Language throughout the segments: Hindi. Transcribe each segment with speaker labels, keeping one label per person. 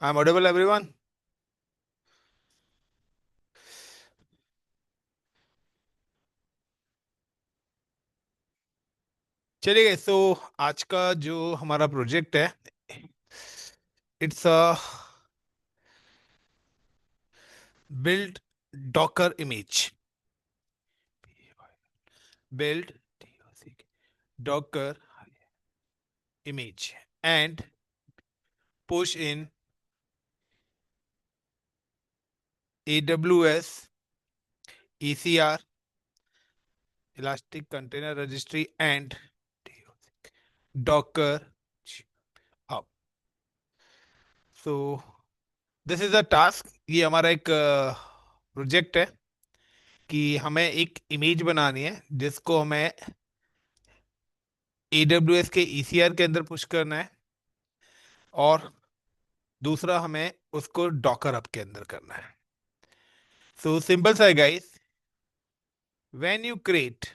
Speaker 1: I'm audible, everyone. चलिए, सो आज का जो हमारा प्रोजेक्ट है, it's a build Docker image. Build Docker image and push in AWS ECR elastic container registry and Docker hub. So this is a task. ये हमारा एक प्रोजेक्ट है कि हमें एक इमेज बनानी है जिसको हमें AWS के ECR के अंदर पुश करना है, और दूसरा हमें उसको डॉकर अप के अंदर करना है। सो सिंपल सा है गाइस। व्हेन यू क्रिएट,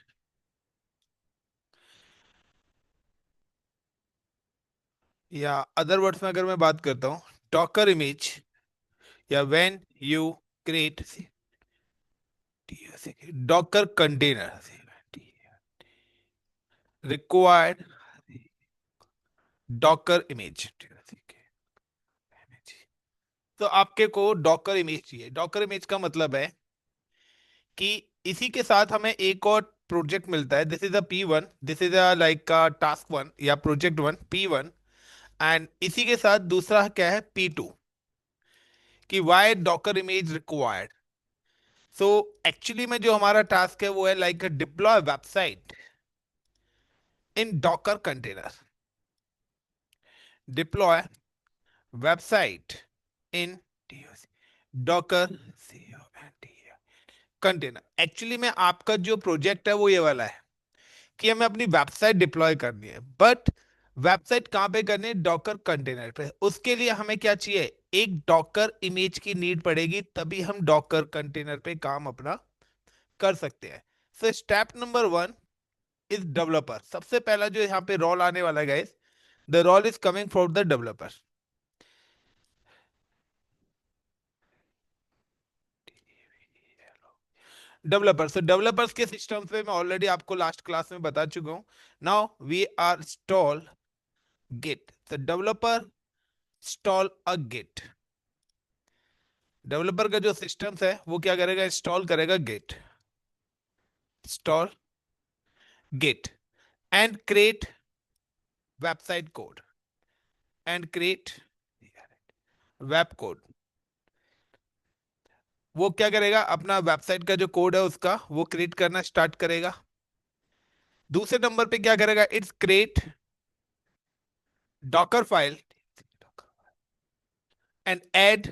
Speaker 1: या अदर वर्ड्स में अगर मैं बात करता हूँ, डॉकर इमेज, या when you create Docker container required Docker image. तो आपके को डॉकर इमेज चाहिए। डॉकर इमेज का मतलब है कि इसी के साथ हमें एक और प्रोजेक्ट मिलता है। This is a P1, this is a like task one या प्रोजेक्ट वन P1। एंड इसी के साथ दूसरा क्या है, P2, कि why docker image required. So actually में जो हमारा टास्क है वो है like deploy website in docker container. Deploy website in docker container. Actually में आपका जो प्रोजेक्ट है वो ये वाला है कि हमें अपनी वेबसाइट डिप्लॉय करनी है, बट वेबसाइट कहाँ पे करनी है, डॉकर कंटेनर पे। उसके लिए हमें क्या चाहिए, एक डॉकर इमेज की नीड पड़ेगी, तभी हम डॉकर कंटेनर पे काम अपना कर सकते हैं। So step number one is developer. सबसे पहला जो यहाँ पे रोल आने वाला है guys, the role is coming from the developer. Developer, so developers के सिस्टम पे मैं ऑलरेडी आपको लास्ट क्लास में बता चुका हूँ। Now we are install git. The developer install a git. Developer का जो सिस्टम्स है वो क्या करेगा, इंस्टॉल करेगा गिट। Install git and create website code, and create web code. वो क्या करेगा, अपना वेबसाइट का जो कोड है उसका वो क्रिएट करना स्टार्ट करेगा। दूसरे नंबर पे क्या करेगा, it's create Docker file and add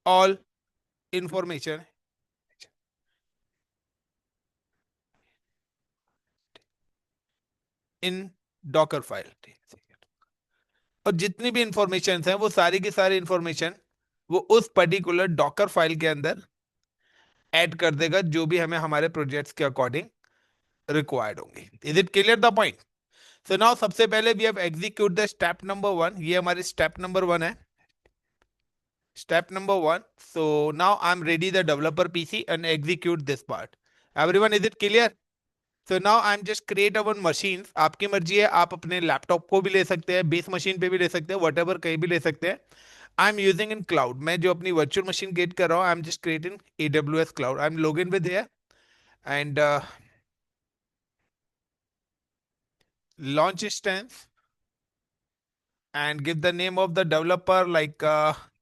Speaker 1: all information in Docker file. और जितनी भी इंफॉर्मेशन है वो सारी की सारी इंफॉर्मेशन वो उस पर्टिकुलर डॉकर फाइल के अंदर ऐड कर देगा, जो भी हमें हमारे प्रोजेक्ट्स के अकॉर्डिंग रिक्वायर्ड होंगे। Is it clear the point? So now सबसे पहले we have execute the step number one. ये हमारी स्टेप नंबर वन है। Step number one. So now I am ready the developer PC and execute this part. Everyone, is it clear? So now I am just create a one machine. आपकी मर्जी है, आप अपने लैपटॉप को भी ले सकते हैं, बेस मशीन पे भी ले सकते हैं, वट एवर कहीं भी ले सकते हैं। I am using in cloud. मैं जो अपनी वर्चुअल मशीन क्रिएट कर रहा हूँ, आई am just creating AWS cloud. I am log in with here and launch instance and give the name of the developer like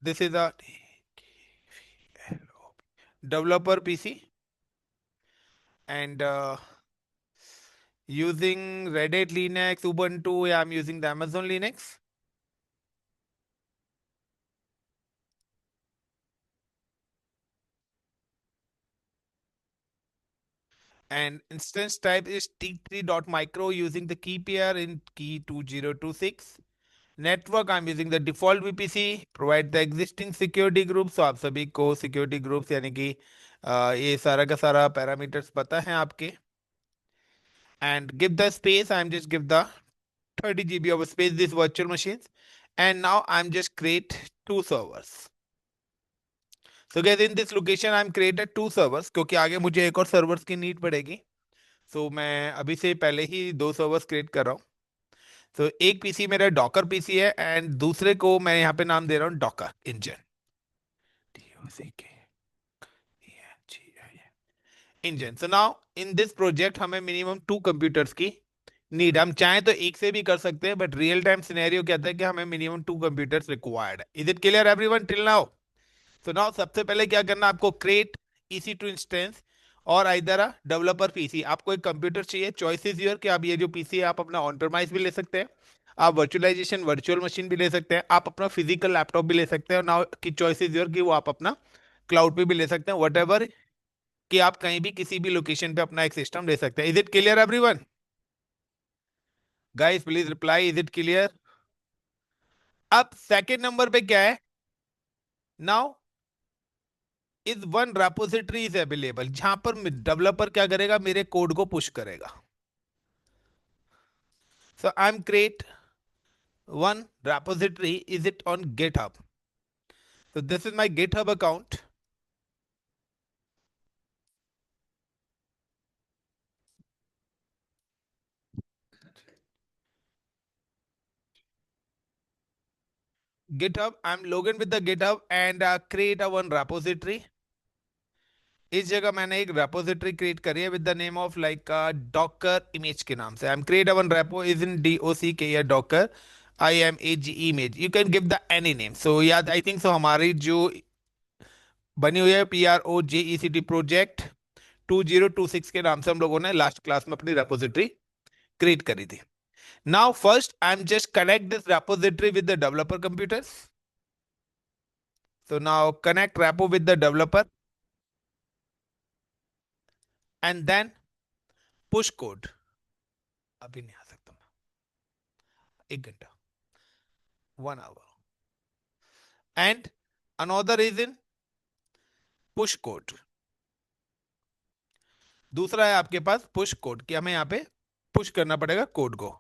Speaker 1: this is a developer PC, and using Red Hat Linux, Ubuntu, yeah, I'm using the Amazon Linux. And instance type is t3.micro using the key pair in key 2026. Network, I'm using the default VPC, provide the existing security group। so आप सभी को security groups यानी कि ये सारा का सारा पैरामीटर्स पता है आपके। and give the space, I'm just give the 30 GB of space this virtual machines, and now I'm just create two servers. So guys, in this location I'm created two servers, क्योंकि आगे मुझे एक और सर्वर्स की नीड पड़ेगी. So मैं अभी से पहले ही दो सर्वर्स क्रिएट कर रहा हूँ. तो एक पीसी मेरा डॉकर पीसी है एंड दूसरे को मैं यहाँ पे नाम दे रहा हूँ Docker engine. Engine. So now in this project हमें मिनिमम टू कंप्यूटर्स की नीड. हम चाहें तो एक से भी कर सकते हैं, बट रियल टाइम सिनेरियो कहता है कि हमें मिनिमम टू कंप्यूटर्स रिक्वायर्ड है. Is it clear everyone till now? तो नाउ सबसे पहले क्या करना, आपको क्रिएट EC2 इंस्टेंस और इधर डेवलपर पीसी. आपको एक कंप्यूटर चाहिए, चॉइस इज योर, कि आप ये जो पीसी है आप अपना ऑन प्रेमाइज भी ले सकते हैं, आप वर्चुअलाइजेशन वर्चुअल मशीन भी ले सकते हैं, आप अपना फिजिकल लैपटॉप भी ले सकते हैं, और नाउ की चॉइस इज योर कि वो आप अपना क्लाउड पे भी ले सकते हैं, वट एवर, कि आप कहीं भी किसी भी लोकेशन पे अपना एक सिस्टम ले सकते हैं. Is it clear everyone? Guys please reply, is it clear? अब सेकेंड नंबर पे क्या है, now is one repository is available, जहां पर डेवलपर क्या करेगा, मेरे कोड को पुश करेगा. So I am create one repository, is it on GitHub. So this is my GitHub account. GitHub, I'm logged with the GitHub and create a one repository. इस जगह मैंने एक रेपोजिटरी क्रिएट करी है with the name of like docker image के नाम से. I am create one repo is in DOCK docker IMAGE image. You can give the any name. So याद आई थिंक सो हमारी जो बनी हुई है PROJECT प्रोजेक्ट 2026 के नाम से हम लोगों ने लास्ट क्लास में अपनी रेपोजिटरी क्रिएट करी थी. Now first I am just connect this repository with the developer computers. So now connect repo with the developer and then push code. अभी नहीं आ सकता मैं, एक घंटा, 1 hour. And another is in push code. दूसरा है आपके पास पुश कोड, कि हमें यहाँ पे पुश करना पड़ेगा कोड को.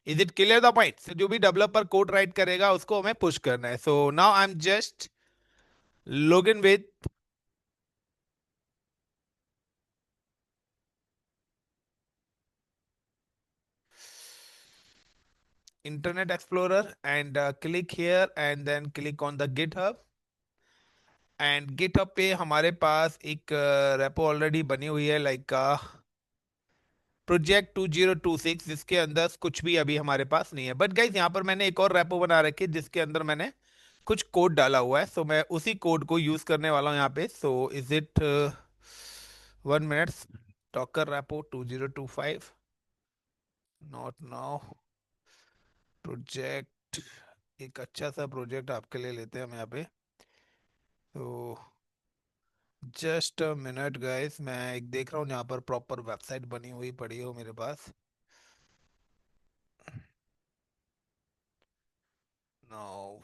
Speaker 1: Is it clear the point? जो भी डेवलपर कोड राइट करेगा उसको हमें पुश करना है. सो now I am just log in with Internet Explorer and click here and then click on the GitHub. And GitHub पे हमारे पास एक रेपो ऑलरेडी बनी हुई है लाइक प्रोजेक्ट 2026, जिसके अंदर कुछ भी अभी हमारे पास नहीं है. बट गाइस यहाँ पर मैंने एक और रेपो बना रखी है जिसके अंदर मैंने कुछ कोड डाला हुआ है. सो मैं उसी कोड को यूज करने वाला हूँ यहाँ पे. सो is it 1 minute. Docker repo 2025 not now project. एक अच्छा सा प्रोजेक्ट आपके लिए लेते हैं हम यहाँ पे. तो जस्ट अ मिनट गाइस, मैं एक देख रहा हूँ यहाँ पर प्रॉपर वेबसाइट बनी हुई पड़ी हो मेरे पास. नो,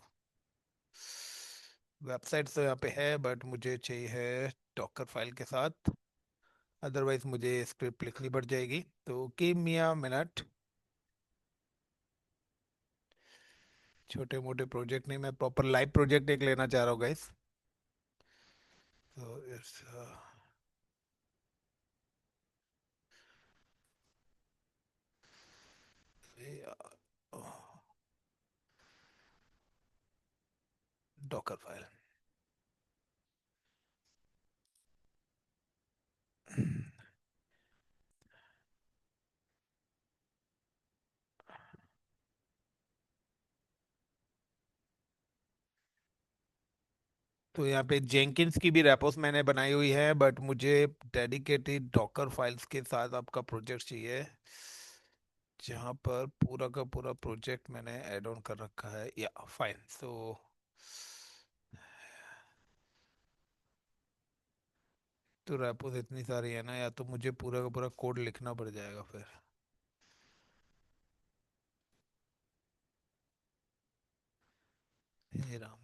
Speaker 1: वेबसाइट तो यहाँ पे है बट मुझे चाहिए है डॉकर फाइल के साथ, अदरवाइज मुझे स्क्रिप्ट लिखनी पड़ जाएगी. तो गिव मी अ मिनट. छोटे मोटे प्रोजेक्ट नहीं, मैं प्रॉपर लाइव प्रोजेक्ट एक लेना चाह रहा हूँ गाइस. तो इट्स डॉकर फाइल. तो यहाँ पे जेंकिंस की भी रेपोस मैंने बनाई हुई है, बट मुझे डेडिकेटेड डॉकर फाइल्स के साथ आपका प्रोजेक्ट चाहिए जहाँ पर पूरा का पूरा प्रोजेक्ट मैंने ऐड ऑन कर रखा है. या फाइन. सो तो रेपोस इतनी सारी है ना, या तो मुझे पूरा का पूरा कोड लिखना पड़ जाएगा फिर. हे राम.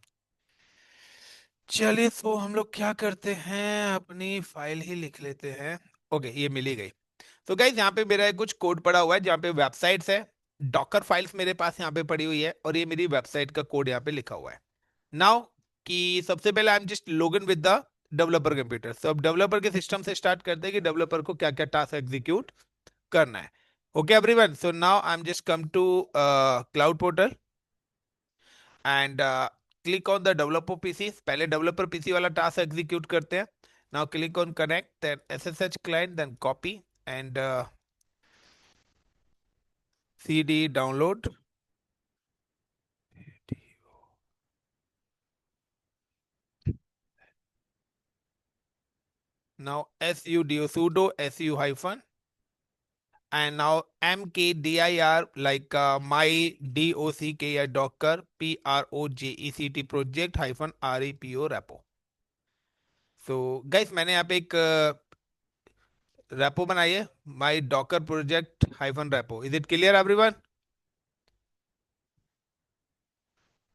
Speaker 1: चलिए तो हम लोग क्या करते हैं, अपनी फाइल ही लिख लेते हैं. ओके, ये मिल ही गई. तो गाइज यहाँ पे मेरा कुछ कोड पड़ा हुआ है जहाँ पे वेबसाइट्स है, डॉकर फाइल्स मेरे पास यहाँ पे पड़ी हुई है और ये मेरी वेबसाइट का कोड यहाँ पे लिखा हुआ है। नाउ कि सबसे पहले I am just login with the developer computer. तो अब डेवलपर के सिस्टम से स्टार्ट करते हैं कि डेवलपर को क्या क्या टास्क एग्जीक्यूट करना है। Okay everyone, so now I am just come to cloud portal and click on the developer PC. पहले डेवलपर पीसी वाला टास्क एग्जीक्यूट करते हैं। Now click on connect then SSH client then copy and cd download। Now sudo su hyphen and now mkdir like my docker docker project project hyphen repo repo। so guys मैंने यहाँ पे एक रेपो बनाई है, my docker project hyphen repo. Is it clear everyone?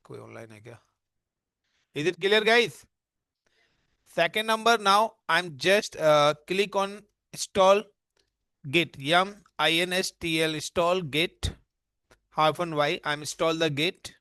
Speaker 1: कोई ऑनलाइन है क्या? Is it clear guys? Second number, now I am just click on install git yum install install git hyphen y। I'm install the git।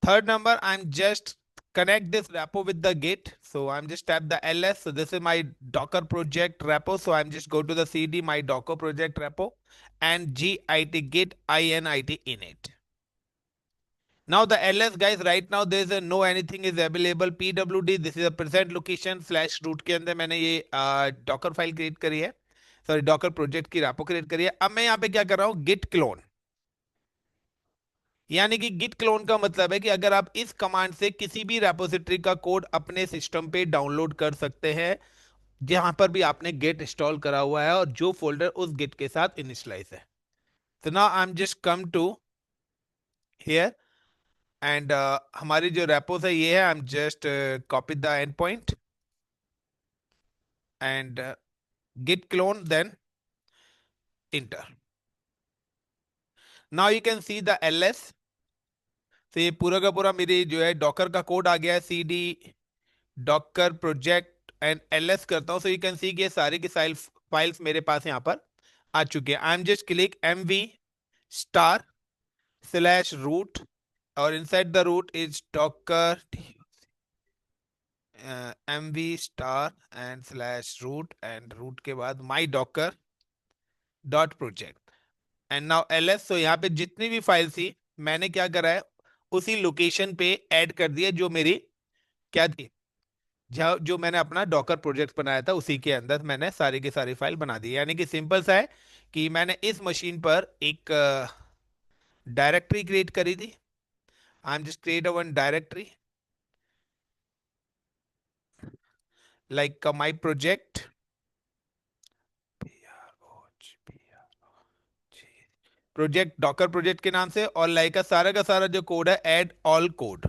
Speaker 1: Third number, I'm just connect this repo with the git, so I'm just tap the ls, so this is my docker project repo, so I'm just go to the cd my docker project repo and git init init। Now the ls guys, right now there is a no anything is available pwd, this is a present location slash root के अंदर मैंने ये docker file create करी है, सॉरी docker project की repo create करी है। अब मैं यहाँ पे क्या कर रहा हूँ, git clone। यानी कि git clone का मतलब है कि अगर आप इस कमांड से किसी भी रेपोजिटरी का कोड अपने सिस्टम पे डाउनलोड कर सकते हैं जहां पर भी आपने git इंस्टॉल करा हुआ है और जो फोल्डर उस git के साथ इनिशियलाइज है। तो now I am just come to here and हमारी जो रेपोज है ये है, I am just copy the end point and git clone then enter. Now you can see the ls। तो ये पूरा का पूरा मेरी जो है डॉकर का कोड आ गया है, cd Docker project and ls करता हूं, सो यू कैन सी कि ये सारी की फाइल्स मेरे पास यहाँ पर आ चुके हैं। I am just click mv star slash root और inside the root is docker mv star and slash root and root के बाद my docker dot project and now ls। तो यहाँ पे जितनी भी फाइल थी मैंने क्या करा है, उसी लोकेशन पे ऐड कर दिया जो मेरी क्या थी, जो मैंने अपना डॉकर प्रोजेक्ट बनाया था उसी के अंदर मैंने सारी की सारी फाइल बना दी। यानी कि सिंपल सा है कि मैंने इस मशीन पर एक डायरेक्टरी क्रिएट करी थी। आई am just create one directory like my project project Docker project के नाम से और लाइक का सारा जो कोड है ऐड ऑल कोड,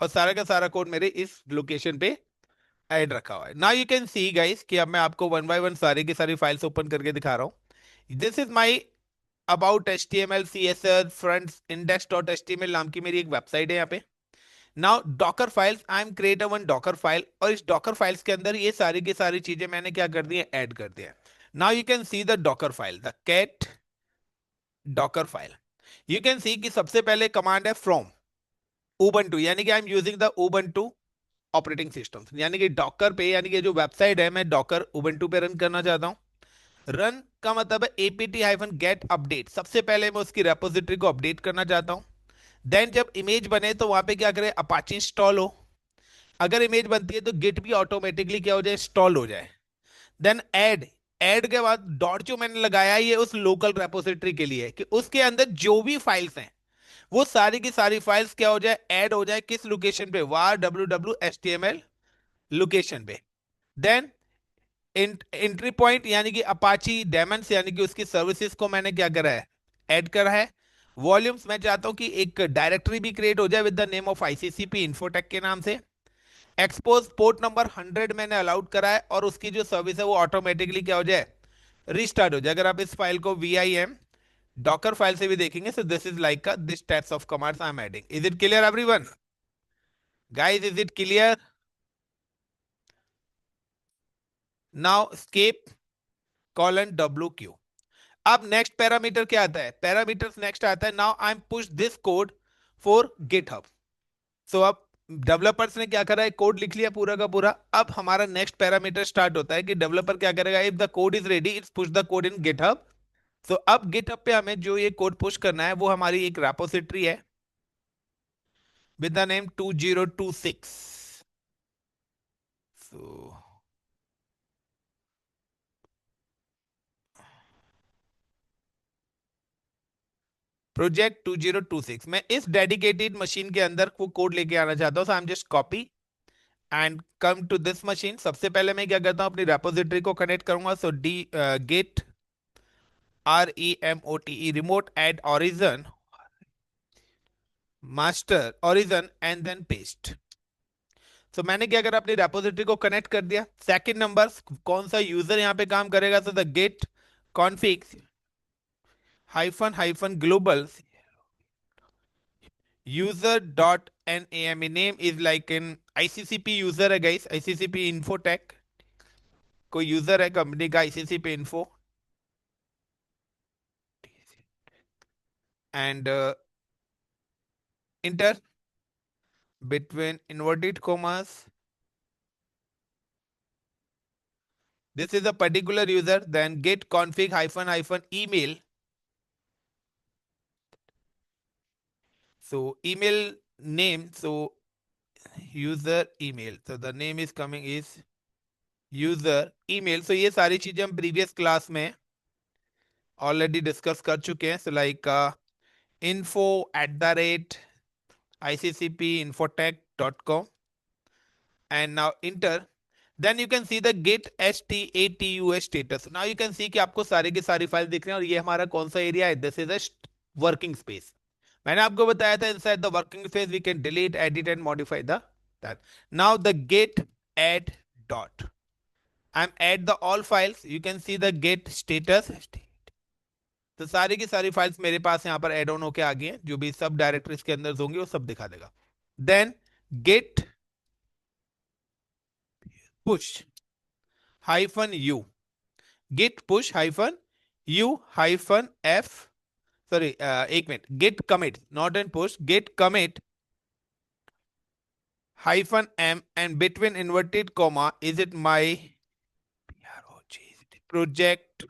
Speaker 1: और सारा का सारा कोड मेरे इस लोकेशन पे ऐड रखा हुआ है। Now you can see guys कि अब मैं आपको वन बाय वन सारी की सारी फाइल्स ओपन करके दिखा रहा हूँ। This is my about HTML CSS front index.html नाम की मेरी एक वेबसाइट है यहाँ पे। Now Docker files, I am create one Docker file और इस डॉकर फाइल्स के अंदर ये सारी की सारी चीजें मैंने क्या कर दी है, ऐड कर दिया। Now you can see the docker file, the cat docker file. You can see कि सबसे पहले कमांड है फ्रॉम उबंटू, यानी कि I am using the Ubuntu operating system, यानी कि डॉकर पे, यानी कि जो वेबसाइट है मैं डॉकर उबंटू पे रन करना चाहता हूं। रन का मतलब है apt-get अपडेट, सबसे पहले मैं उसकी रेपोजिटरी को अपडेट करना चाहता हूं। देन जब इमेज बने तो वहां पे क्या करें, अपाची इंस्टॉल हो। अगर इमेज बनती है तो गिट भी ऑटोमेटिकली क्या हो जाए, इंस्टॉल हो जाए। देन ऐड, ऐड के बाद डॉट जो मैंने लगाया ये उस लोकल रेपोजिटरी के लिए कि उसके अंदर जो भी फाइल्स हैं वो सारी की सारी फाइल्स क्या हो जाए, ऐड हो जाए। किस लोकेशन पे, var www.html लोकेशन पे। देन एंट्री पॉइंट यानी कि अपाची डेमन्स यानी कि उसकी सर्विसेज को मैंने क्या करा है, ऐड करा है। वॉल्यूम्स मैं चाहता हूं कि एक डायरेक्टरी भी क्रिएट हो जाए with the name of ICCP infotech के नाम से। एक्सपोज पोर्ट नंबर 100 मैंने अलाउड करा है और उसकी जो सर्विस है वो ऑटोमेटिकली क्या हो जाए, रिस्टार्ट हो जाए। अगर आप इस फाइल को vim डॉकर फाइल से भी देखेंगे. So this is like this types of commands I am adding. Is it clear everyone? Guys, is it clear? Now escape colon W Q. अब नेक्स्ट पैरामीटर क्या आता है? पैरामीटर नेक्स्ट आता है, now I am push this code for GitHub. So अब डेवलपर्स ने क्या करा है, कोड लिख लिया पूरा का पूरा. अब हमारा नेक्स्ट पैरामीटर स्टार्ट होता है कि डेवलपर क्या करेगा, if the code is ready it's push the code in GitHub. So अब गिटहब पे हमें जो ये कोड पुश करना है वो हमारी एक रेपोजिटरी है with the name 2026. So project 2026, मैं इस डेडिकेटेड मशीन के अंदर वो कोड लेके आना चाहता हूँ. So I am just copy and come to this machine. सबसे पहले मैं क्या करता हूँ, अपनी रेपोजिटरी को कनेक्ट करूंगा. So the git REMOTE remote add origin master origin and then paste. तो मैंने क्या करा, अपनी रेपोजिटरी को कनेक्ट कर दिया. सेकंड नंबर, कौन सा यूजर यहाँ पे काम करेगा? तो the git config hyphen hyphen global user dot name. Name is like an ICCP user है guys, ICCP Infotech. कोई यूजर है कंपनी का ICCP Info. And inter between inverted commas. This is a particular user. Then get config hyphen hyphen email. So email name. So user email. So the name is coming is user email. So ये सारी चीजें हम प्रीवियस क्लास में ऑलरेडी डिस्कस कर चुके हैं. So like info@iccpinfotech.com and now enter. Then you can see the get status status. Now you can see कि आपको सारे की सारी फाइल दिख रहे हैं और ये हमारा कौन सा एरिया है? This is a working space. मैंने आपको बताया था inside the working space we can delete edit and modify the that. Now the git add dot I am at the all files. You can see the git status. तो सारी की सारी फाइल्स मेरे पास यहाँ पर एड ऑन होके आ गई हैं. जो भी सब डायरेक्टरीज के अंदर होंगे वो सब दिखा देगा. Then git push hyphen U. Git push hyphen U hyphen F. Sorry, एक minute. Git commit not an push. Git commit hyphen M and between inverted comma is it my project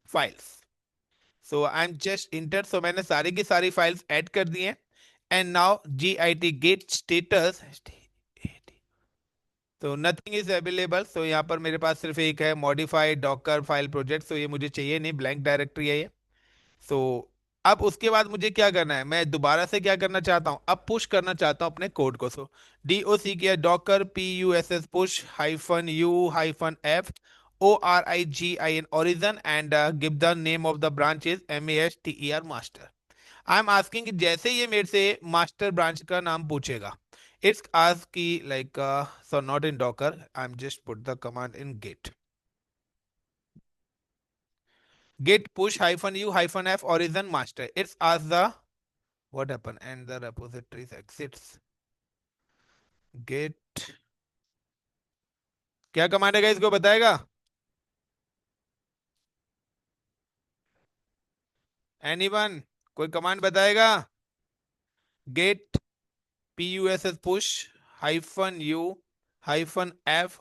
Speaker 1: files. So I am just enter. So मैंने सारी की सारी फाइल्स ऐड कर दी हैं. And now GIT git status. तो नथिंग इज अवेलेबल. सो यहाँ पर मेरे पास सिर्फ एक है modified Docker file project. So ये मुझे चाहिए नहीं, ब्लैंक डायरेक्टरी है ये. सो अब उसके बाद मुझे क्या करना है, मैं दोबारा से क्या करना चाहता हूँ, अब पुश करना चाहता हूँ अपने कोड को. सो DOC किया Docker PUSS push hyphen U hyphen F ORIGIN origin and give the name of the branch is MASTER master. I am asking कि जैसे ये मेरे से मास्टर ब्रांच का नाम पूछेगा, इट्स आस्क की like so not in docker, I am just put the command in git push hyphen u hyphen f origin master. It's ask the what happened and the repositories exits. Get क्या कमांड है इसको बताएगा एनीवन? कोई कमांड बताएगा? Git PUSS push hyphen u hyphen f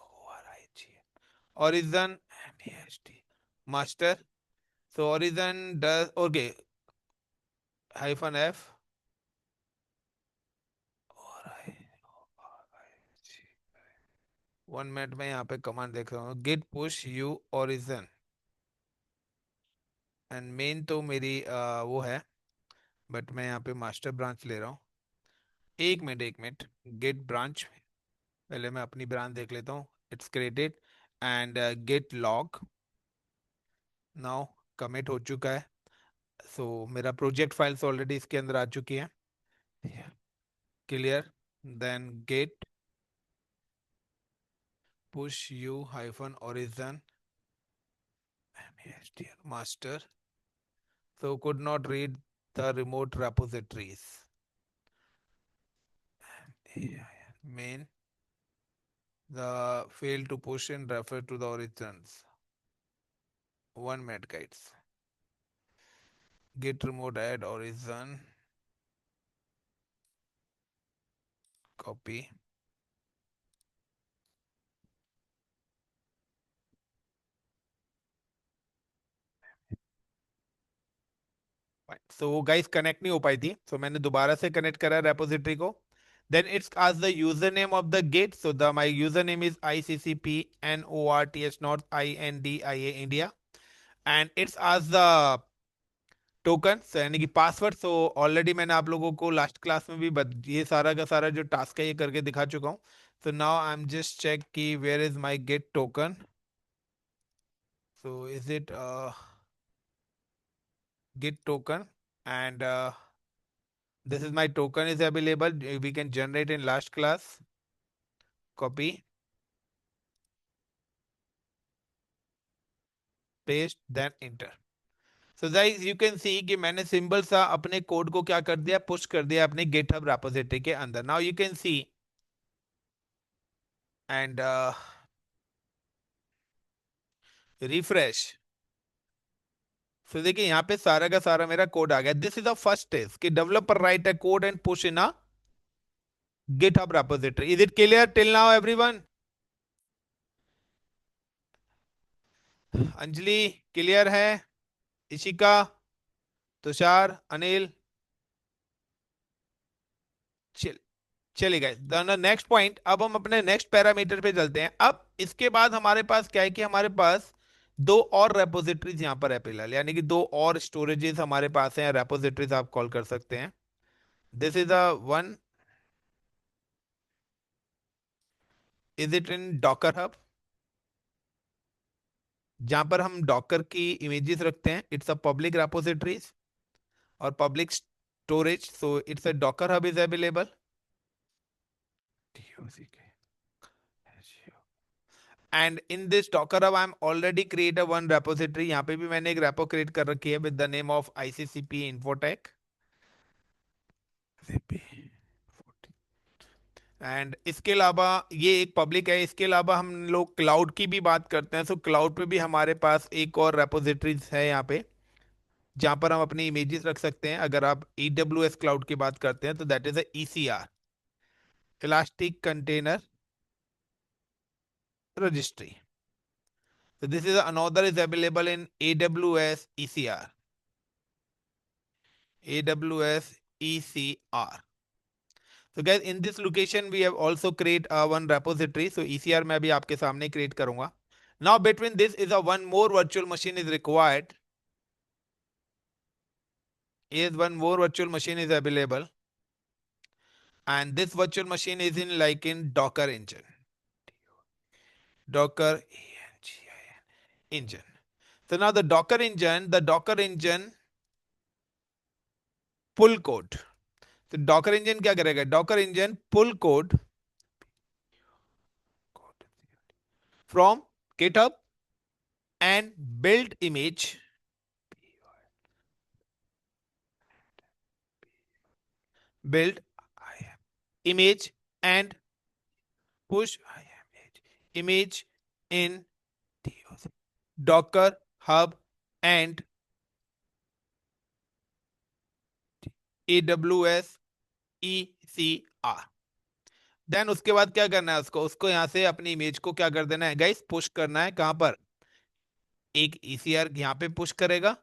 Speaker 1: origin MAST master. So origin does okay hyphen f 1 minute में यहाँ पे कमांड देख रहा हूँ. Git push u origin and main तो मेरी वो है, बट मैं यहाँ पे मास्टर ब्रांच ले रहा हूँ. एक मिनट एक मिनट. गेट ब्रांच, पहले मैं अपनी ब्रांच देख लेता हूँ. It's created and get log. Now commit हो चुका है. सो मेरा प्रोजेक्ट फाइल्स ऑलरेडी इसके अंदर आ चुकी है. Clear. Then git push u hyphen origin master so could not read the remote repositories. Main the fail to push and refer to the origins. One met guides. Git remote add origin. Copy. So वो गाइस कनेक्ट नहीं हो पाई थी, so मैंने दोबारा से कनेक्ट करा रेपोजिटरी को. Then it's asked the username of the git. So the my username is ICCP NORTH North INDIA India, and it's asked the token यानी कि पासवर्ड. सो ऑलरेडी मैंने आप लोगों को लास्ट क्लास में भी ये सारा का सारा जो टास्क है ये करके दिखा चुका हूँ. So now I am just check कि where is my git token. So is it git token and this is my token is available. We can generate in last class. Copy, paste, then enter. So guys you can see कि मैंने सिंबल सा अपने कोड को क्या कर दिया, पुश कर दिया अपने GitHub repository के अंदर. Now you can see and refresh. So देखिए यहाँ पे सारा का सारा मेरा कोड आ गया. This is the first stage कि developer write a code and push in a GitHub repository. Is it clear till now everyone? Anjali clear है? इशिका, तुषार, अनिल. चल चलिए गाइस नेक्स्ट पॉइंट. अब हम अपने नेक्स्ट पैरामीटर पे चलते हैं. अब इसके बाद हमारे पास क्या है कि हमारे पास दो और रेपोजिटरीज यहाँ पर है फिलहाल, यानी कि दो और स्टोरेजेस हमारे पास हैं. रेपोजिटरीज आप कॉल कर सकते हैं. This is a one. Is it in Docker hub, जहां पर हम डॉकर की इमेजेस रखते हैं. इट्स अ पब्लिक रेपोजिटरीज और public storage. So it's a Docker hub is available. And in this Docker hub I am already create a one repository. यहाँ पे भी मैंने एक रेपो क्रिएट कर रखी है with the name of ICCP Infotech. And इसके अलावा ये एक पब्लिक है. इसके अलावा हम लोग क्लाउड की भी बात करते हैं. सो क्लाउड पे भी हमारे पास एक और रेपोजिटरीज है यहाँ पे, जहां पर हम अपनी इमेजेस रख सकते हैं. अगर आप AWS क्लाउड की बात करते हैं तो that is ECR, elastic container registry. So this is another is available in AWS ECR. AWS ECR. So guys, in this location we have also create one repository. So ECR मैं अभी आपके सामने create करूंगा. Now between this is a one more virtual machine is required. Is one more virtual machine is available, and this virtual machine is in like in Docker engine. Docker engine. So now the Docker engine pull code. तो डॉकर इंजन क्या करेगा? Docker engine pull code from GitHub and build image, build image and push image in Docker Hub and AWS ECR. Then उसके बाद क्या करना है? उसको यहां से अपनी इमेज को क्या कर देना है गाइस? पुश करना है. कहां पर? एक ECR यहां पे पुश करेगा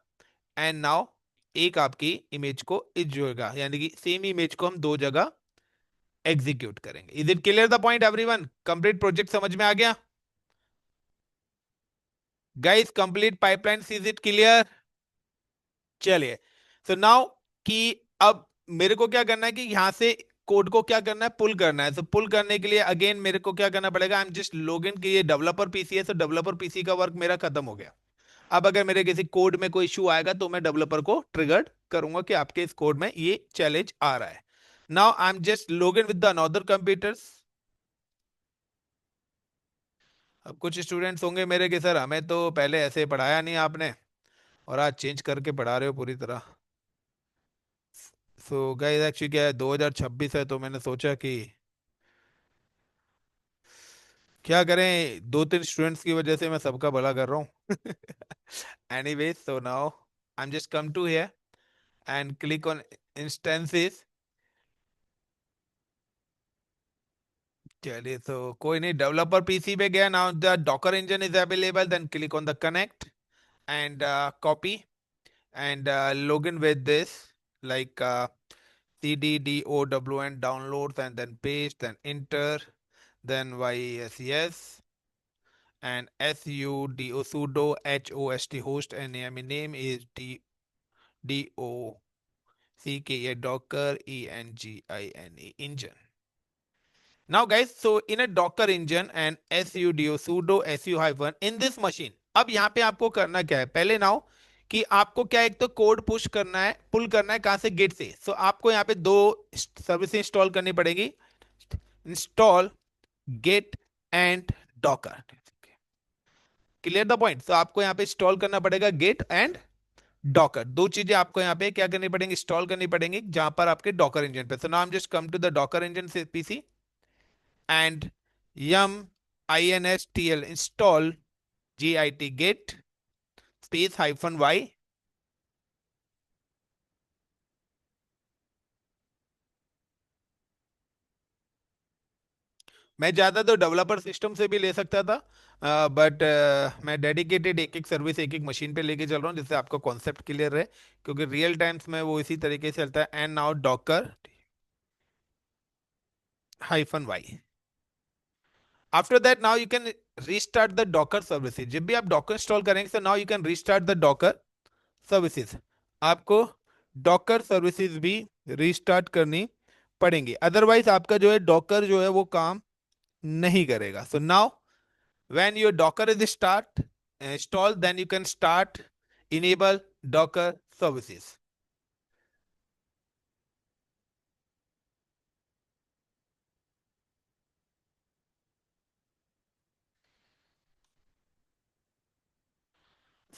Speaker 1: एंड नाउ एक आपकी इमेज को जोड़ेगा, यानी कि सेम इमेज को हम दो जगह एग्जीक्यूट करेंगे. Is it clear the point everyone? Complete project समझ में आ गया guys? Complete pipeline, is it clear? चलिए. सो नाउ कि अब मेरे को क्या करना है कि यहां से कोड को क्या करना है? पुल करना है. तो पुल करने के लिए अगेन मेरे को क्या करना पड़ेगा? आई एम जस्ट लॉग इन कि ये डेवलपर पीसी है. तो डेवलपर पीसी का वर्क मेरा खत्म हो गया. अब अगर मेरे किसी कोड में कोई इशू आएगा तो मैं डेवलपर को ट्रिगर करूंगा कि आपके इस कोड में ये चैलेंज आ रहा है. Now I am just log in with the another computers. अब कुछ स्टूडेंट्स होंगे मेरे कि सर हमें तो पहले ऐसे पढ़ाया नहीं आपने, और आज चेंज करके पढ़ा रहे हो पूरी तरह। सो गाइस एक्चुअली क्या है, 2026 है, तो मैंने सोचा कि क्या करें, दो तीन स्टूडेंट्स की वजह से मैं सबका भला कर रहा हूँ। Anyway, so now I am just come to here and click on instances. चलिए, तो कोई नहीं, डेवलपर पीसी पे गया, now the docker engine is available, then click on the connect and copy and log in with this, like cd down downloads, and then paste, then enter, then yes, and sudo host host, and name is docker engine. Now guys, so in a docker engine and sudo hyphen in this machine, अब यहाँ पे आपको करना क्या है, पहले नाउ कि आपको क्या, एक तो कोड पुश करना है, पुल करना है, कहां से, गेट से। सो आपको यहाँ पे दो सर्विस इंस्टॉल करनी पड़ेगी, install git and docker. Clear the point. तो आपको यहाँ पे इंस्टॉल करना पड़ेगा गेट एंड डॉकर, दो चीजें आपको यहाँ पे क्या करनी पड़ेंगी, इंस्टॉल करनी पड़ेंगी, जहां पर आपके डॉकर इंजन पे। So now I am just come to the docker engine से PC and yum install install git get space hyphen y। मैं ज्यादा तो डेवलपर सिस्टम से भी ले सकता था, बट मैं डेडिकेटेड एक एक सर्विस एक एक मशीन पे लेके चल रहा हूँ, जिससे आपका कॉन्सेप्ट क्लियर रहे, क्योंकि रियल टाइम्स में वो इसी तरीके से चलता है। And now docker hyphen y. After that now you can restart the docker services. जब भी आप डॉकर इंस्टॉल करेंगे, तो now you can restart the docker services. आपको डॉकर सर्विसेज भी रीस्टार्ट करनी पड़ेंगी, अदरवाइज आपका जो है डॉकर जो है वो काम नहीं करेगा। So now when your docker is start install, then you can start enable docker services.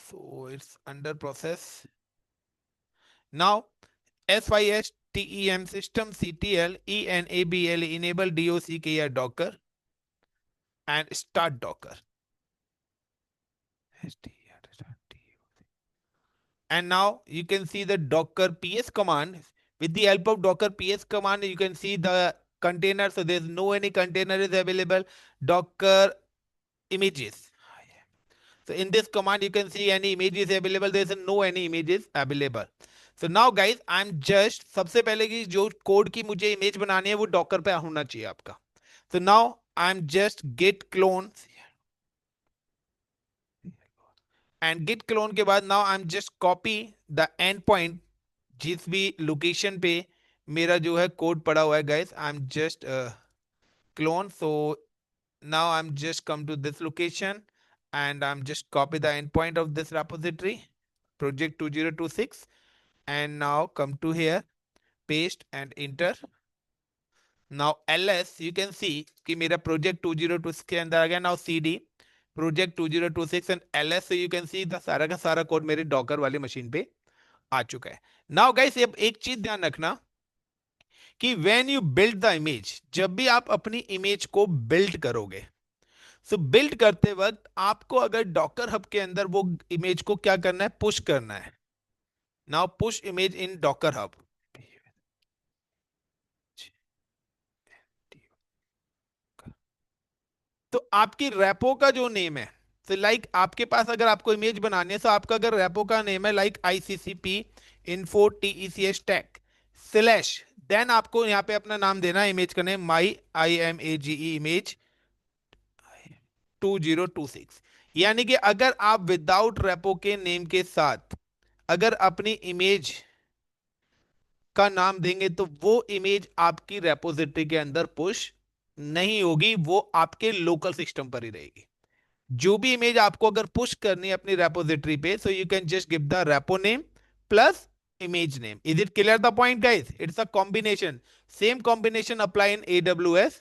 Speaker 1: So it's under process. Now SYSTEM system CTL ENABL enable DOCKR Docker and start Docker. And now you can see the Docker PS command. With the help of Docker PS command, you can see the container. So there's no any container is available. Docker images. So in this command, you can see any images available. There's no any images available. So now guys, I'm just सबसे पहले की जो कोड की मुझे इमेज बनानी है वो डॉकर पे होना चाहिए आपका। So now I'm just git clone and git clone के बाद now I'm just copy the endpoint जिस भी लोकेशन पे मेरा जो है कोड पड़ा हुआ है guys, I'm just clone. So now I'm just come to this location and I'm just copy the endpoint of this repository project 2026 and now come to here, paste and enter. Now ls you can see कि मेरा project 2026 के अंदर आ गया। now cd project 2026 and ls, so you can see the सारा का सारा कोड मेरे डॉकर वाली मशीन पे आ चुका है। नाउ गाइस, अब एक चीज ध्यान रखना कि when you build the image, जब भी आप अपनी इमेज को बिल्ड करोगे, सो बिल्ड करते वक्त आपको अगर डॉकर हब के अंदर वो इमेज को क्या करना है, पुश करना है। Now push image in Docker hub. तो आपकी रेपो का जो नेम है, तो लाइक आपके पास अगर आपको इमेज बनानी है, तो आपका अगर रेपो का नेम है like ICCP info TECS tech slash, then आपको यहाँ पे अपना नाम देना है, इमेज का नेम माई IMAGE इमेज 2026। यानी कि अगर आप विदाउट रेपो के नेम के साथ अगर अपनी इमेज का नाम देंगे, तो वो इमेज आपकी रेपोजिटरी के अंदर पुश नहीं होगी, वो आपके लोकल सिस्टम पर ही रहेगी। जो भी इमेज आपको अगर पुश करनी है अपनी रेपोजिटरी पे, so you can just give the repo name plus image name. Is it clear the point guys? It's a combination, same combination apply in AWS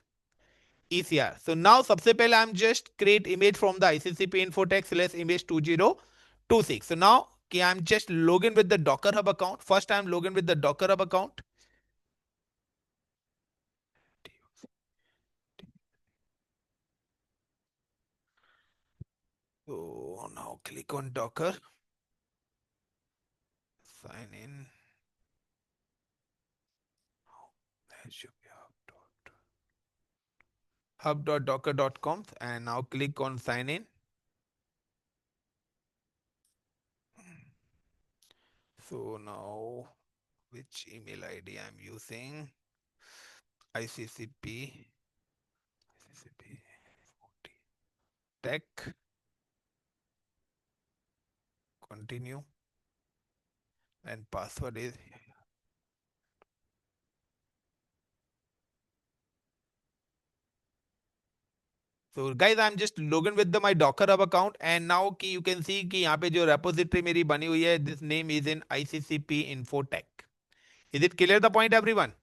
Speaker 1: ECR। So now सबसे पहले I am just create image from the ICCP infotech slash image 2026। So now कि I am just log in with the docker hub account. First I am log in with the docker hub account. So now click on Docker, sign in. There should be hub.docker.com, and now click on sign in. So now which email ID I'm using? ICCP tech, continue, and password is. So guys, I'm just logged with my Docker Hub account, and now कि you can see कि यहाँ पे जो repository मेरी बनी हुई है, this name is in ICCP Infotech. Is it clear the point everyone?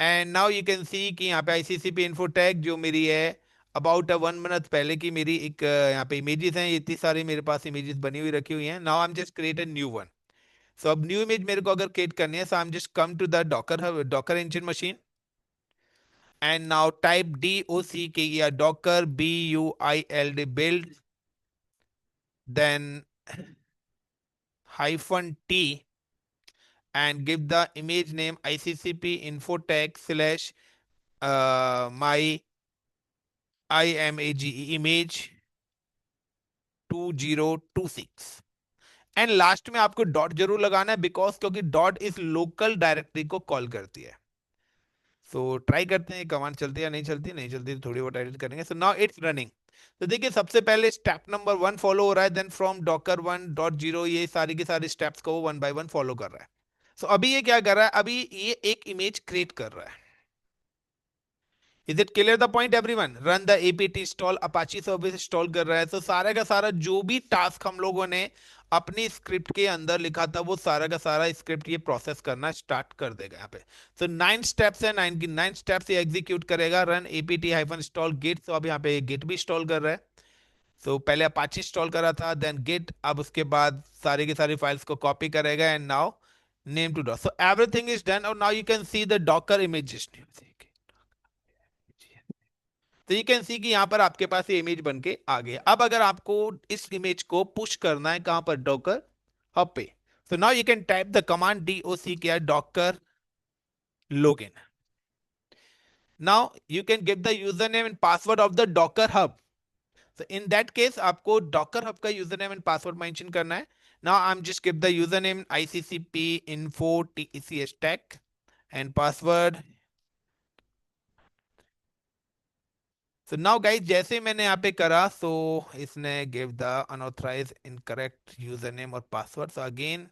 Speaker 1: And now you can see कि यहाँ पे ICCP Infotech जो मेरी है about a 1 minute पहले की मेरी एक यहाँ पे images हैं, इतनी सारी मेरे पास images बनी हुई रखी हुई हैं. Now I'm just create a new one. So अब new image मेरे को अगर create करनी है, so I'm just come to the Docker engine machine. And now type DOCKER Docker BUILD build, then -T, and give the image name ICCP Infotech slash my image 2026. And last में आपको डॉट जरूर लगाना है, बिकॉज क्योंकि डॉट इस लोकल डायरेक्टरी को कॉल करती है. सो ट्राई करते हैं कमांड चलती है या नहीं चलती. नहीं चलती तो थोड़ी बहुत एडिट करेंगे. So now it's running. तो देखिए सबसे पहले स्टेप नंबर 1 फॉलो हो रहा है, देन फ्रॉम डॉकर 1.0 ये सारी की सारी स्टेप्स को वो 1 by 1 फॉलो कर रहा है. सो अभी ये क्या कर रहा है, अभी ये एक इमेज क्रिएट कर रहा है. Is it clear the point everyone? Run the APT install Apache service install कर रहा है. तो सारा का सारा जो भी टास्क हम लोगों ने अपनी स्क्रिप्ट के अंदर लिखा था वो सारा का सारा स्क्रिप्ट ये प्रोसेस करना स्टार्ट कर देगा यहाँ पे. तो 9 स्टेप्स है, 9 स्टेप्स ये एग्जीक्यूट करेगा. Run APT hyphen install git. तो अब यहाँ पे गिट भी इंस्टॉल कर रहा है. तो पहले अपाची इंस्टॉल करा था, देन गिट. अब उसके बाद सारी की सारी फाइल्स को कॉपी करेगा एंड नाउ नेम टू डॉ. So everything is done. और now you can see the docker images. तो यू कैन सी कि यहां पर आपके पास ये इमेज बन के आ गया. अब अगर आपको इस इमेज को पुश करना है कहां पर, डॉकर हब पे. So now you can type the command DOCKER Docker login. Now you can give the user name and password of the docker hub. So in that case आपको Docker Hub का user name and password mention करना है. Now I'm just give the username ICCP info TCS tech and password. So now guys जैसे मैंने यहाँ पे करा, so इसने give the unauthorized incorrect username और password. So again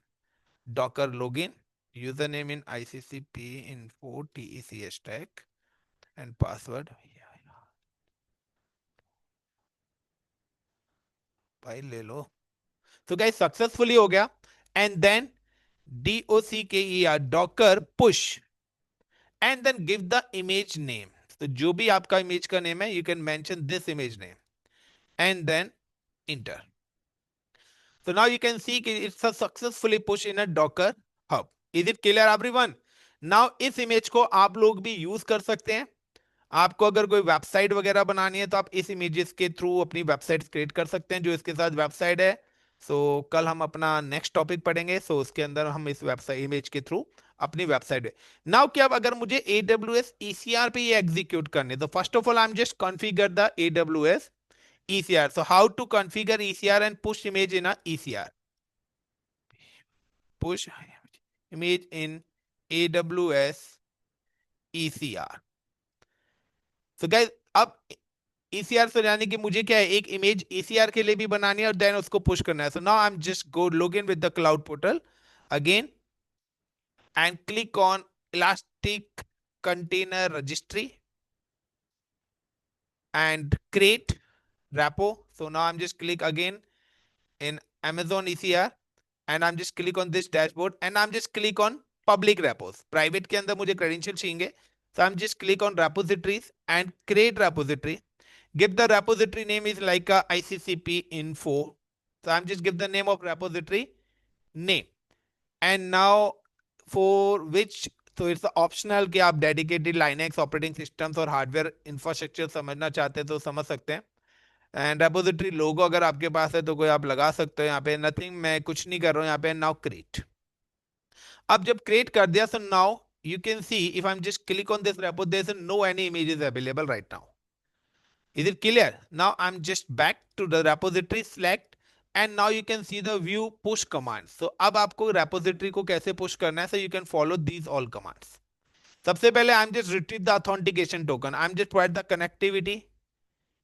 Speaker 1: Docker login, username in ICCP info TCS tech and password. भाई ले लो. तो गाइस सक्सेसफुली हो गया. And then DOCKER docker push and then give the image name. तो जो भी आपका इमेज का नेम है you can mention this image name and then enter. So now you can see it's a successfully push in a Docker hub. Is it clear everyone? Now इस इमेज को आप लोग भी यूज कर सकते हैं. आपको अगर कोई वेबसाइट वगैरह बनानी है तो आप इस इमेजेस के थ्रू अपनी वेबसाइट क्रिएट कर सकते हैं जो इसके साथ वेबसाइट है. सो कल हम अपना नेक्स्ट टॉपिक पढ़ेंगे. सो उसके अंदर हम इस वेबसाइट इमेज के थ्रू अपनी वेबसाइट है. नाउ क्या अगर मुझे AWS ECR पे ये एग्जीक्यूट करने, तो first of all I am just configure the AWS ECR. So how to configure ECR and push image in a ECR? Push image in AWS ECR. So guys, अब ECR से जाने की मुझे क्या है, एक इमेज ECR के लिए भी बनानी है और देन उसको पुश करना है. So now I'm just go log in with the cloud portal again and click on Elastic Container Registry and create repo. So now I'm just click again in Amazon ECR and I'm just click on this dashboard and I'm just click on public repos. Private के अंदर मुझे credential चाहिए. So I'm just click on repositories and create repository. Give the repository name is like a ICCP info. So I'm just give the name of repository name. And now for which, तो इट्स ऑप्शनल कि आप डेडिकेटेड लाइनेक्स ऑपरेटिंग सिस्टम्स और हार्डवेयर इंफ्रास्ट्रक्चर समझना चाहते हैं तो समझ सकते हैं। एंड रेपोजिटरी लोगो अगर आपके पास है तो कोई आप लगा सकते हो यहाँ पे, नथिंग, मैं कुछ नहीं कर रहा हूँ यहाँ पे। Now create. अब जब क्रिएट कर दिया, so now you can see if I'm just click on this repo, there's no any images available right now. Is it clear? Now I'm just back to the repository, select, and now you can see the view push command. So अब आपको repository को कैसे push करना है, so you can follow these all commands. सबसे पहले I'm just retrieve the authentication token. I'm just provide the connectivity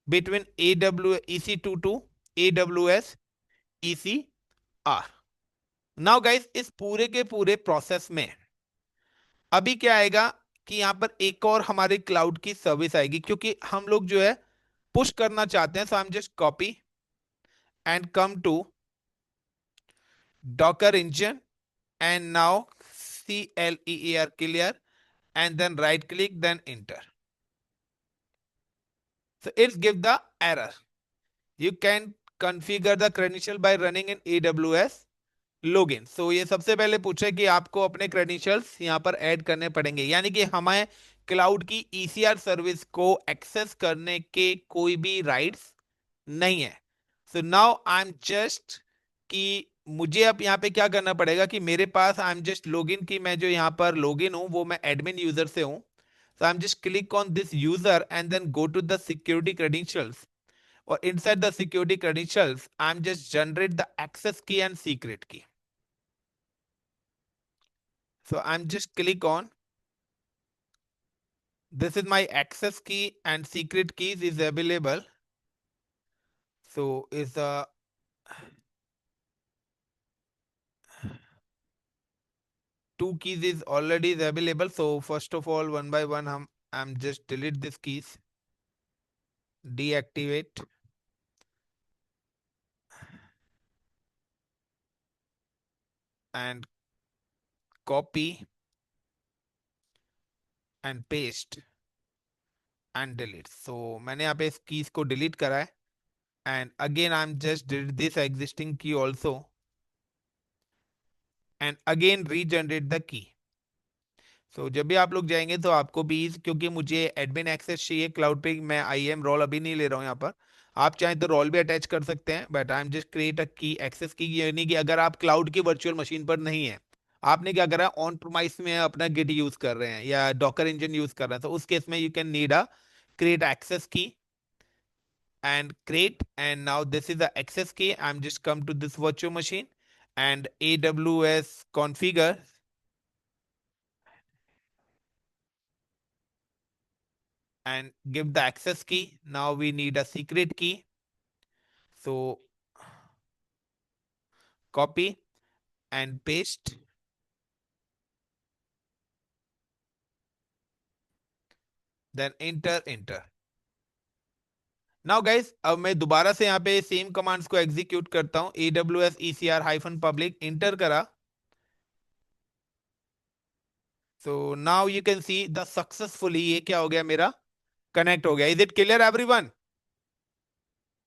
Speaker 1: between AWS EC2 to AWS ECR. Now guys, इस पूरे के पूरे प्रोसेस में अभी क्या आएगा कि यहाँ पर एक और हमारे क्लाउड की सर्विस आएगी, क्योंकि हम लोग जो है पुश करना चाहते हैं। So I am just copy and come to Docker engine, and now clear, and then right click, then enter. So it's give the error. You can configure the credential by running in AWS login. So ये सबसे पहले पूछे कि आपको अपने credentials यहाँ पर ऐड करने पड़ेंगे, यानी कि हमें क्लाउड की ECR सर्विस को एक्सेस करने के कोई भी राइट्स नहीं है। सो नाउ आई एम जस्ट कि मुझे अब यहाँ पे क्या करना पड़ेगा कि मेरे पास आई एम जस्ट लॉगिन, की मैं जो यहाँ पर लॉगिन हूँ वो मैं एडमिन यूजर से हूँ। So I am just click on this user and then go to the security credentials, और inside the security credentials I am just generate the access key and secret key. So I am just click on this is my access key and secret keys is available. So is the two keys is already is available. So first of all, one by one, I'm just delete this keys, deactivate, and copy and paste and delete. So मैंने यहाँ पे इस keys को delete करा है, and again I'm just delete this existing key also, and again regenerate the key. So जब भी आप लोग जाएंगे तो आपको भी, क्योंकि मुझे एडमिन एक्सेस चाहिए क्लाउड पे, मैं IAM रोल अभी नहीं ले रहा हूँ यहाँ पर। आप चाहें तो रोल भी अटैच कर सकते हैं, but I am just create अ की एक्सेस की, यानी कि अगर आप क्लाउड की वर्चुअल मशीन पर नहीं है, आपने क्या करा है ऑन प्रोमाइस में अपना गिट यूज कर रहे हैं या डॉकर इंजन यूज कर रहे हैं, तो उस केस में you can need a create access key and create, and now this is the access key. I'm just come to this virtual machine and AWS configure and give the access key. Now we need a secret key. So copy and paste, then enter. Now guys, अब मैं दोबारा से यहाँ पे सेम कमांड्स को एग्जीक्यूट करता हूँ। AWS ECR-public इंटर करा। So now you can see the successfully ये क्या हो गया, मेरा कनेक्ट हो गया। Is it clear everyone?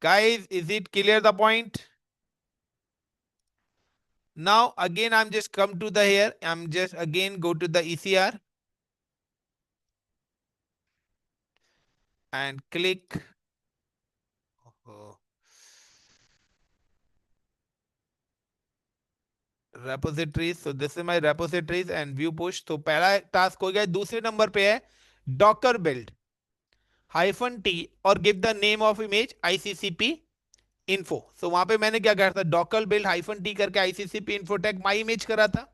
Speaker 1: Guys, is it clear the point? Now again I'm just come to the here, I'm just again go to the ECR and click repositories. So this is my repositories and view push. तो पहला टास्क हो गया। दूसरे नंबर पे है docker build -t और give the name of image ICCP info. So वहां पे मैंने क्या करा था, docker build -t करके ICCP info tag my image करा था।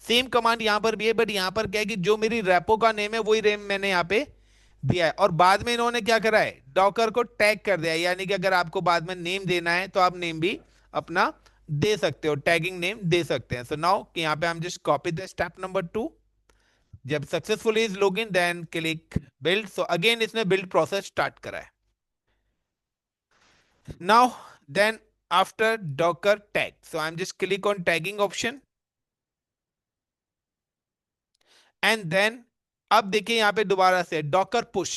Speaker 1: सेम कमांड यहाँ पर भी है, बट यहाँ पर क्या है कि जो मेरी रेपो का नेम है वही रेम मैंने यहाँ पे दिया है, और बाद में इन्होंने क्या करा है, डॉकर को टैग कर दिया है, यानी कि अगर आपको बाद में नेम देना है तो आप नेम भी अपना दे सकते हो, टैगिंग नेम दे सकते हैं। सो नाउ यहाँ पे हम just copy the step number 2। जब successfully is login then click build. So again इसने बिल्ड प्रोसेस स्टार्ट करा है। Now then after docker tag, so I am just click on tagging option, and then अब देखिए यहाँ पे दोबारा से डॉकर पुश।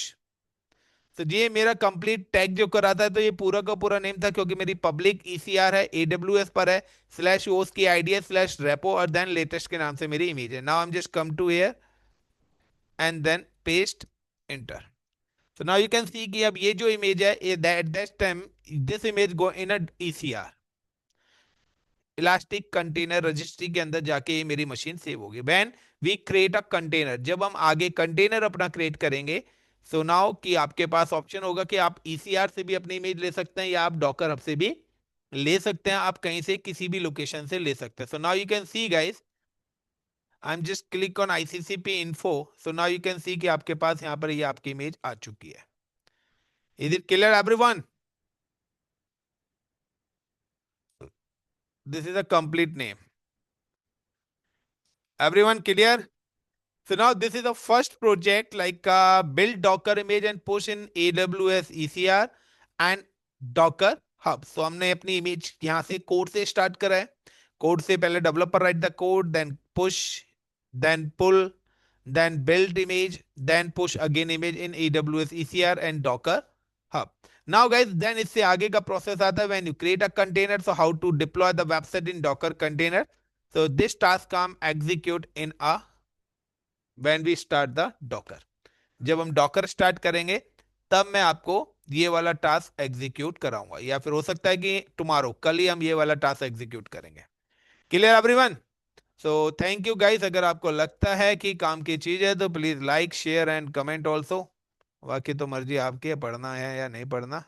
Speaker 1: तो ये मेरा कंप्लीट टैग जो करा था, तो ये पूरा का पूरा नेम था, क्योंकि मेरी पब्लिक ईसीआर है, एडब्ल्यूएस पर है, स्लैश ओस की आईडी है, स्लैश रेपो, और देन लेटेस्ट के नाम से मेरी इमेज है. Now I am just come to here and then paste enter. So now you can see कि अब ये जो इमेज है, at that time this image go in a ECR, elastic container registry के अंदर जाके ये मेरी मशीन सेव होगी. When we create a container, जब हम आगे कंटेनर अपना क्रिएट करेंगे, सो नाउ कि आपके पास ऑप्शन होगा कि आप ईसीआर से भी अपनी इमेज ले सकते हैं, या आप डॉकर हब से भी ले सकते हैं. आप कहीं से किसी भी लोकेशन से ले सकते हैं. So now you can see guys, I am just click on ICCP info. So now you can see कि आपके पास यहाँ पर ये आपकी इमेज आ चुकी है. Is it clear everyone? This is a complete name. Everyone clear? So now this is the first project, like build Docker image and push in AWS ECR and Docker Hub. So हमने अपनी इमेज यहाँ से कोड से स्टार्ट करा है. कोड से पहले developer write the code, then push, then pull, then build image, then push again image in AWS ECR and Docker Hub. Now guys, then इससे आगे का प्रोसेस आता है. when you create a container, so how to deploy the website in Docker container. So this task come execute in a when we start the Docker. जब हम डॉकर स्टार्ट करेंगे तब मैं आपको ये वाला टास्क एग्जीक्यूट कराऊंगा, या फिर हो सकता है कि टुमारो, कल ही हम ये वाला टास्क एग्जीक्यूट करेंगे. Clear everyone? So thank you guys. अगर आपको लगता है कि काम की चीज है तो please like share and comment also. बाकी तो मर्जी आपकी है, पढ़ना है या नहीं पढ़ना.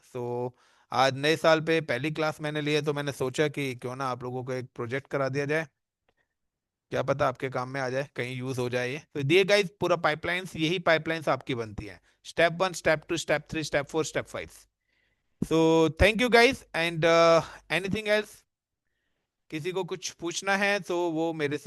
Speaker 1: आज नए साल पे पहली क्लास मैंने ली है, तो मैंने सोचा कि क्यों ना आप लोगों को एक प्रोजेक्ट करा दिया जाए. क्या पता आपके काम में आ जाए, कहीं यूज हो जाए. ये तो दिए गाइस पूरा पाइपलाइंस, यही पाइपलाइंस आपकी बनती है. Step 1, step 2, step 3, step 4, step 5. So thank you guys. And anything else, किसी को कुछ पूछना है तो वो मेरे से